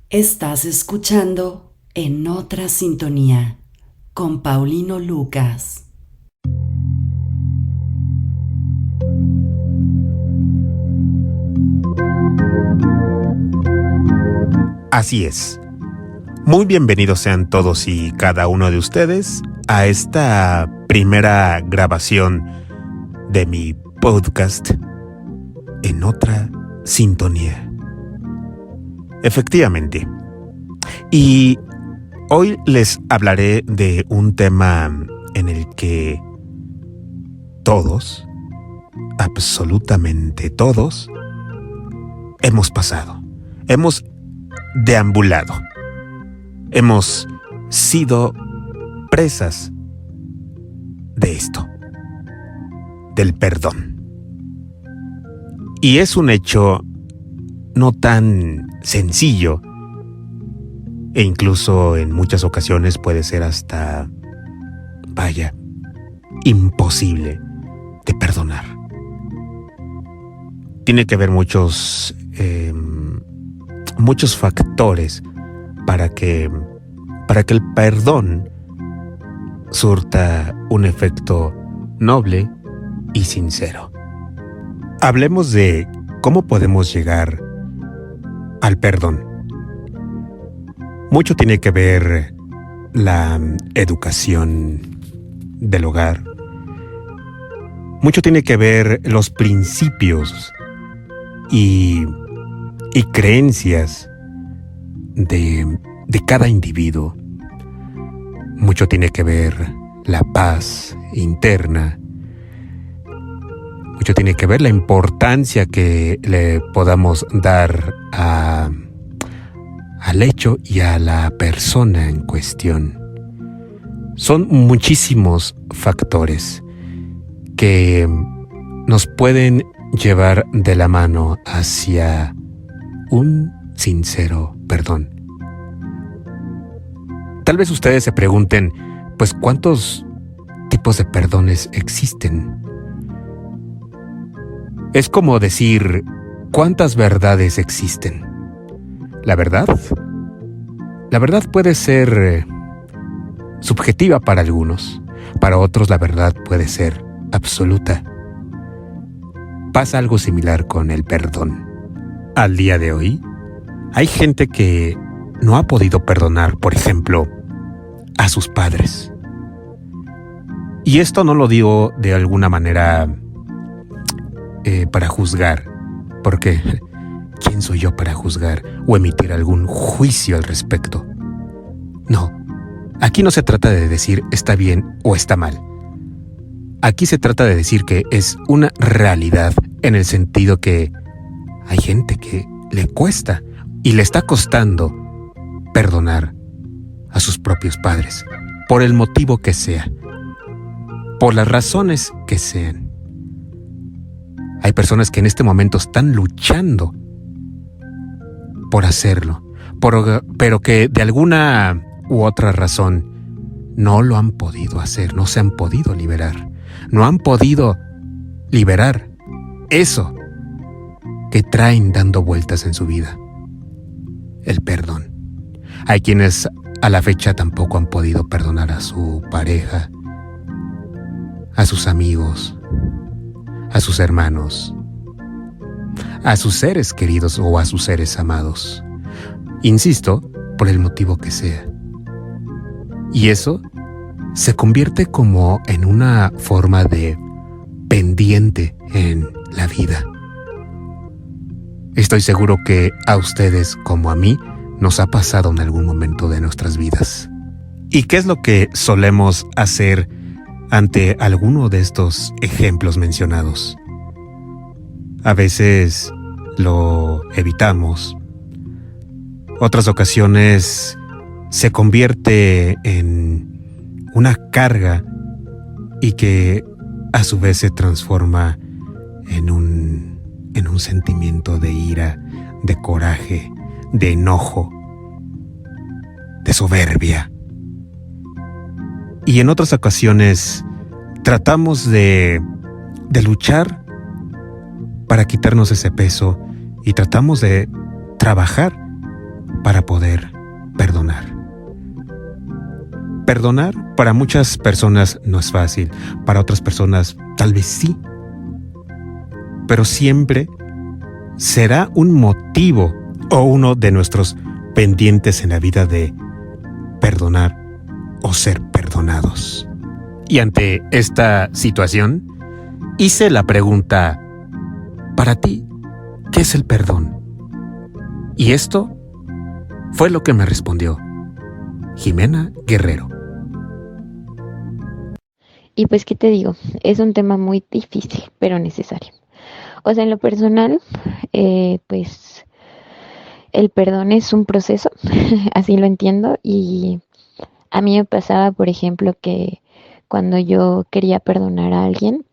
Estás escuchando En Otra Sintonía con Paulino Lucas. Así es. Muy bienvenidos sean todos y cada uno de ustedes a esta primera grabación de mi podcast En Otra Sintonía. Efectivamente. Y hoy les hablaré de un tema en el que todos, absolutamente todos, hemos pasado. Hemos deambulado. Hemos sido presas de esto, del perdón. Y es un hecho no tan sencillo e incluso en muchas ocasiones puede ser hasta, imposible de perdonar. Tiene que haber muchos factores para que el perdón surta un efecto noble y sincero. Hablemos de cómo podemos llegar al perdón. Mucho tiene que ver la educación del hogar. Mucho tiene que ver los principios y creencias de cada individuo. Mucho tiene que ver la paz interna. Mucho tiene que ver la importancia que le podamos dar al hecho y a la persona en cuestión. Son muchísimos factores que nos pueden llevar de la mano hacia un sincero perdón. Tal vez ustedes se pregunten, pues, ¿cuántos tipos de perdones existen? Es como decir, ¿cuántas verdades existen? La verdad puede ser subjetiva para algunos, para otros la verdad puede ser absoluta. Pasa algo similar con el perdón. Al día de hoy, hay gente que no ha podido perdonar, por ejemplo, a sus padres. Y esto no lo digo de alguna manera para juzgar, porque ¿quién soy yo para juzgar o emitir algún juicio al respecto? No, aquí no se trata de decir está bien o está mal. Aquí se trata de decir que es una realidad en el sentido que hay gente que le cuesta y le está costando perdonar a sus propios padres, por el motivo que sea, por las razones que sean. Hay personas que en este momento están luchando por hacerlo, pero que de alguna u otra razón no lo han podido hacer, no se han podido liberar, no han podido liberar eso que traen dando vueltas en su vida, el perdón. Hay quienes a la fecha tampoco han podido perdonar a su pareja, a sus amigos, a sus hermanos, a sus seres queridos o a sus seres amados. Insisto, por el motivo que sea. Y eso se convierte como en una forma de pendiente en la vida. Estoy seguro que a ustedes como a mí nos ha pasado en algún momento de nuestras vidas. ¿Y qué es lo que solemos hacer ante alguno de estos ejemplos mencionados? A veces lo evitamos. Otras ocasiones se convierte en una carga y que a su vez se transforma en un sentimiento de ira, de coraje, de enojo, de soberbia. Y en otras ocasiones tratamos de luchar para quitarnos ese peso y tratamos de trabajar para poder perdonar. Perdonar para muchas personas no es fácil, para otras personas tal vez sí, pero siempre será un motivo o uno de nuestros pendientes en la vida de perdonar o ser perdonados. Y ante esta situación, hice la pregunta, para ti, ¿qué es el perdón? Y esto fue lo que me respondió Jimena Guerrero. Y pues, ¿qué te digo? Es un tema muy difícil, pero necesario. O sea, en lo personal, pues el perdón es un proceso, así lo entiendo, y a mí me pasaba, por ejemplo, que cuando yo quería perdonar a alguien,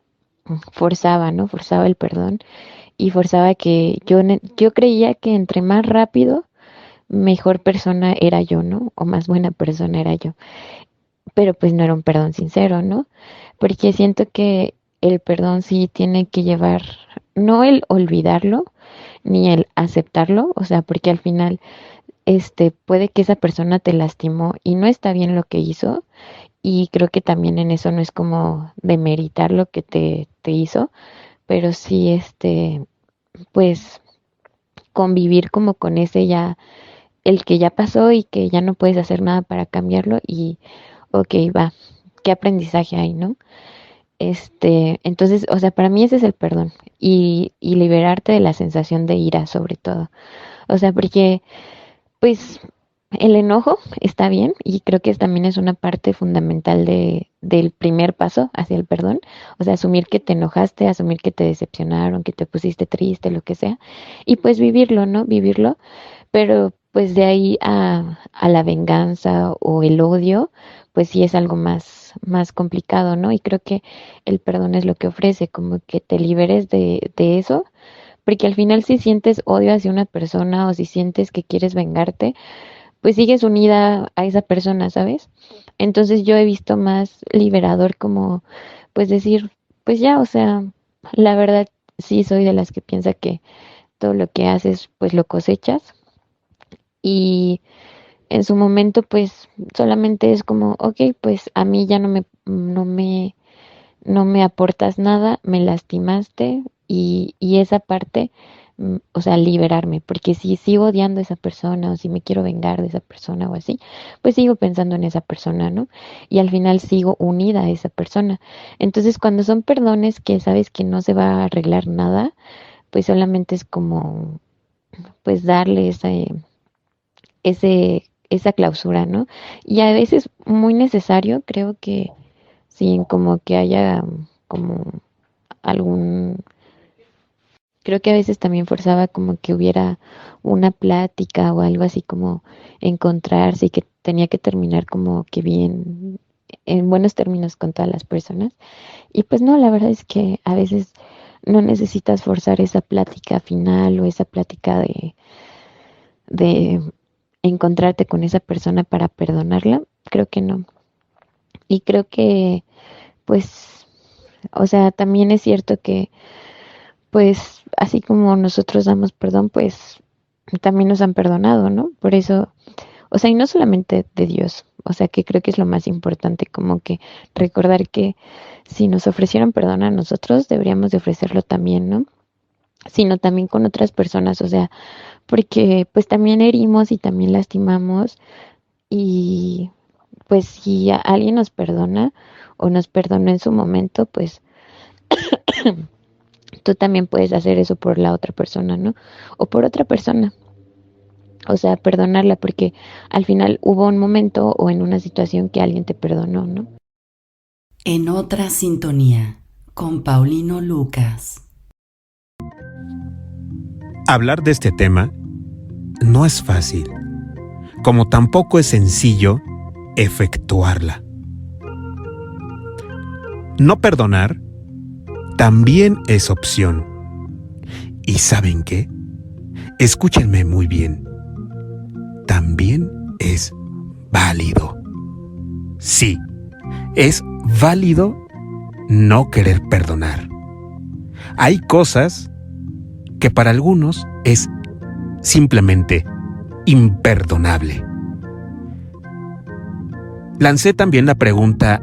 forzaba, ¿no? Forzaba el perdón y forzaba que yo creía que entre más rápido, mejor persona era yo, ¿no? O más buena persona era yo. Pero pues no era un perdón sincero, ¿no? Porque siento que el perdón sí tiene que llevar, no el olvidarlo, ni el aceptarlo, o sea, porque al final, puede que esa persona te lastimó y no está bien lo que hizo, y creo que también en eso no es como demeritar lo que te hizo, pero sí, pues convivir como con ese ya, el que ya pasó y que ya no puedes hacer nada para cambiarlo y, ok, va, qué aprendizaje hay, ¿no? Entonces, o sea, para mí ese es el perdón y liberarte de la sensación de ira sobre todo. O sea, porque pues el enojo está bien y creo que también es una parte fundamental del primer paso hacia el perdón. O sea, asumir que te enojaste, asumir que te decepcionaron, que te pusiste triste, lo que sea. Y pues vivirlo, ¿no? Vivirlo. Pero pues de ahí a la venganza o el odio, pues sí es algo más complicado, ¿no? Y creo que el perdón es lo que ofrece, como que te liberes de eso, porque al final si sientes odio hacia una persona o si sientes que quieres vengarte, pues sigues unida a esa persona, ¿sabes? Entonces yo he visto más liberador como, pues decir, pues ya, o sea, la verdad sí soy de las que piensa que todo lo que haces, pues lo cosechas y en su momento pues solamente es como, ok, pues a mí ya no me aportas nada, me lastimaste y esa parte, o sea, liberarme, porque si sigo odiando a esa persona o si me quiero vengar de esa persona o así, pues sigo pensando en esa persona, ¿no? Y al final sigo unida a esa persona. Entonces, cuando son perdones que sabes que no se va a arreglar nada, pues solamente es como, pues darle esa clausura, ¿no? Y a veces muy necesario, creo que sí, como que haya como algún, creo que a veces también forzaba como que hubiera una plática o algo así como encontrarse y que tenía que terminar como que bien, en buenos términos con todas las personas. Y pues no, la verdad es que a veces no necesitas forzar esa plática final o esa plática de encontrarte con esa persona para perdonarla. Creo que no. Y creo que, pues, o sea, también es cierto que, pues, así como nosotros damos perdón, pues también nos han perdonado, ¿no? Por eso, o sea, y no solamente de Dios, o sea, que creo que es lo más importante, como que recordar que si nos ofrecieron perdón a nosotros, deberíamos de ofrecerlo también, ¿no? Sino también con otras personas, o sea, porque pues también herimos y también lastimamos y pues si alguien nos perdona o nos perdonó en su momento, pues tú también puedes hacer eso por la otra persona, ¿no? O por otra persona. O sea, perdonarla porque al final hubo un momento o en una situación que alguien te perdonó, ¿no? En otra sintonía, con Paulino Lucas. Hablar de este tema no es fácil, como tampoco es sencillo efectuarla. No perdonar también es opción. ¿Y saben qué? Escúchenme muy bien. También es válido. Sí, es válido no querer perdonar. Hay cosas que para algunos es simplemente imperdonable. Lancé también la pregunta,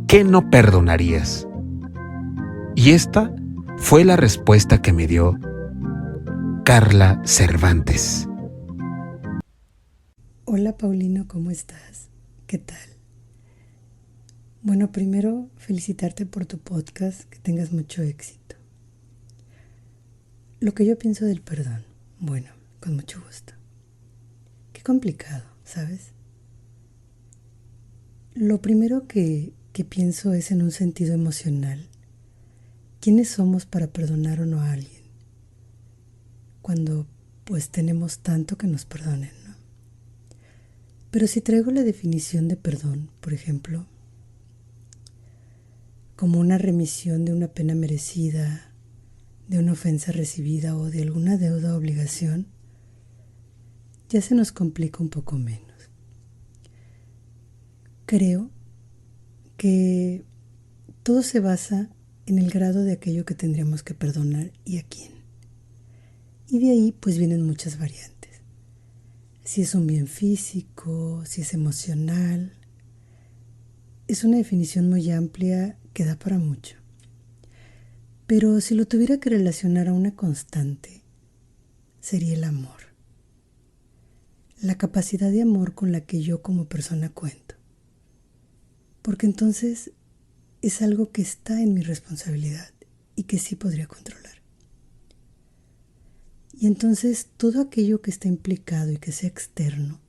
¿qué no perdonarías? Y esta fue la respuesta que me dio Carla Cervantes. Hola Paulino, ¿cómo estás? ¿Qué tal? Bueno, primero felicitarte por tu podcast, que tengas mucho éxito. Lo que yo pienso del perdón, bueno, con mucho gusto. Qué complicado, ¿sabes? Lo primero que pienso es en un sentido emocional. ¿Quiénes somos para perdonar o no a alguien? Cuando pues tenemos tanto que nos perdonen, ¿no? Pero si traigo la definición de perdón, por ejemplo, como una remisión de una pena merecida, de una ofensa recibida o de alguna deuda o obligación, ya se nos complica un poco menos. Creo que todo se basa en el grado de aquello que tendríamos que perdonar y a quién. Y de ahí pues vienen muchas variantes. Si es un bien físico, si es emocional. Es una definición muy amplia que da para mucho. Pero si lo tuviera que relacionar a una constante, sería el amor. La capacidad de amor con la que yo como persona cuento. Porque entonces es algo que está en mi responsabilidad y que sí podría controlar. Y entonces todo aquello que está implicado y que sea externo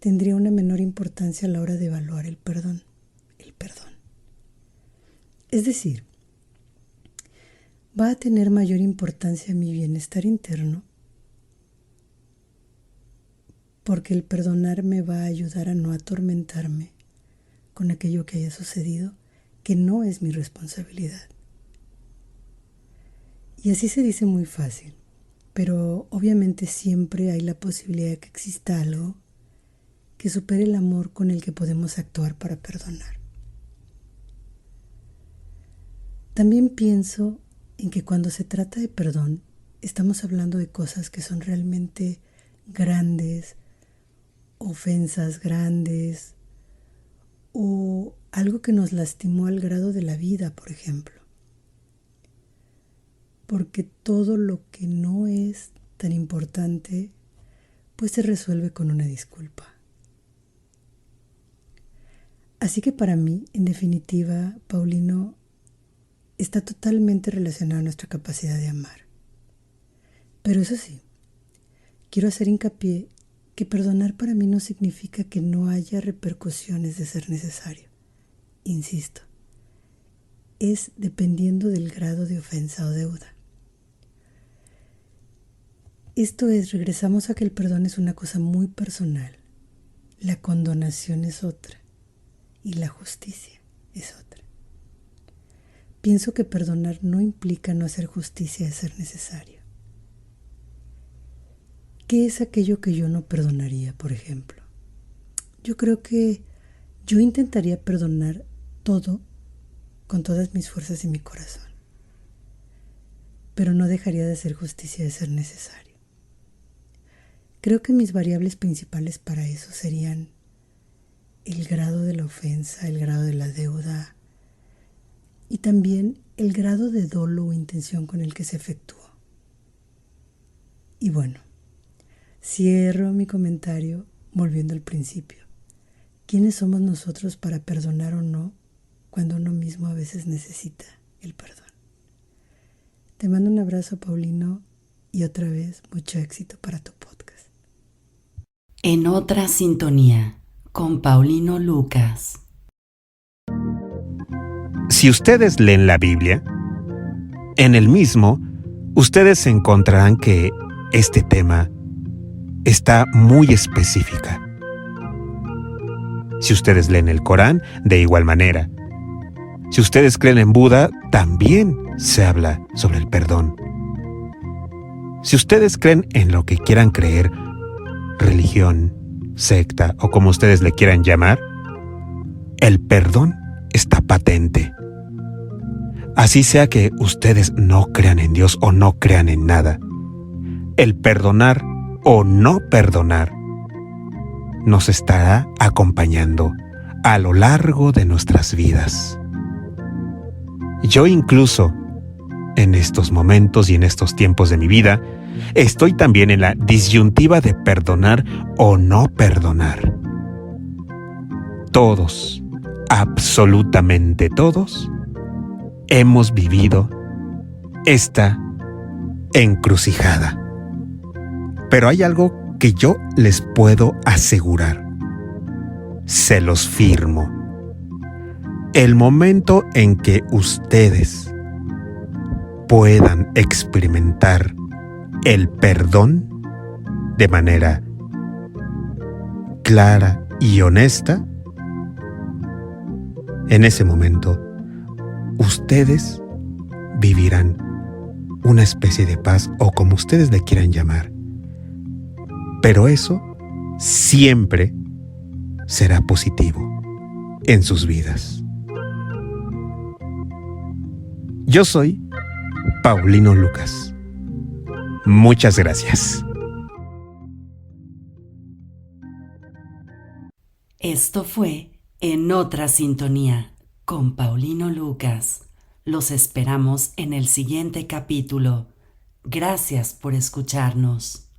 tendría una menor importancia a la hora de evaluar el perdón. Es decir, va a tener mayor importancia mi bienestar interno porque el perdonar me va a ayudar a no atormentarme con aquello que haya sucedido, que no es mi responsabilidad. Y así se dice muy fácil, pero obviamente siempre hay la posibilidad de que exista algo que supere el amor con el que podemos actuar para perdonar. También pienso en que cuando se trata de perdón, estamos hablando de cosas que son realmente grandes, ofensas grandes, o algo que nos lastimó al grado de la vida, por ejemplo. Porque todo lo que no es tan importante, pues se resuelve con una disculpa. Así que para mí, en definitiva, Paulino, está totalmente relacionado a nuestra capacidad de amar. Pero eso sí, quiero hacer hincapié que perdonar para mí no significa que no haya repercusiones de ser necesario. Insisto, es dependiendo del grado de ofensa o deuda. Esto es, regresamos a que el perdón es una cosa muy personal, la condonación es otra y la justicia es otra. Pienso que perdonar no implica no hacer justicia de ser necesario. ¿Qué es aquello que yo no perdonaría, por ejemplo? Yo creo que yo intentaría perdonar todo con todas mis fuerzas y mi corazón, pero no dejaría de hacer justicia de ser necesario. Creo que mis variables principales para eso serían el grado de la ofensa, el grado de la deuda y también el grado de dolo o intención con el que se efectuó. Y bueno, cierro mi comentario volviendo al principio. ¿Quiénes somos nosotros para perdonar o no cuando uno mismo a veces necesita el perdón? Te mando un abrazo, Paulino, y otra vez mucho éxito para tu podcast. En otra sintonía, con Paulino Lucas. Si ustedes leen la Biblia, en el mismo, ustedes encontrarán que este tema está muy específica. Si ustedes leen el Corán, de igual manera. Si ustedes creen en Buda, también se habla sobre el perdón. Si ustedes creen en lo que quieran creer, religión, secta o como ustedes le quieran llamar, el perdón está patente. Así sea que ustedes no crean en Dios o no crean en nada, el perdonar o no perdonar nos estará acompañando a lo largo de nuestras vidas. Yo incluso, en estos momentos y en estos tiempos de mi vida, estoy también en la disyuntiva de perdonar o no perdonar. Todos, absolutamente todos, hemos vivido esta encrucijada. Pero hay algo que yo les puedo asegurar. Se los firmo. El momento en que ustedes puedan experimentar el perdón de manera clara y honesta, en ese momento ustedes vivirán una especie de paz, o como ustedes le quieran llamar. Pero eso siempre será positivo en sus vidas. Yo soy Paulino Lucas. Muchas gracias. Esto fue En Otra Sintonía con Paulino Lucas. Los esperamos en el siguiente capítulo. Gracias por escucharnos.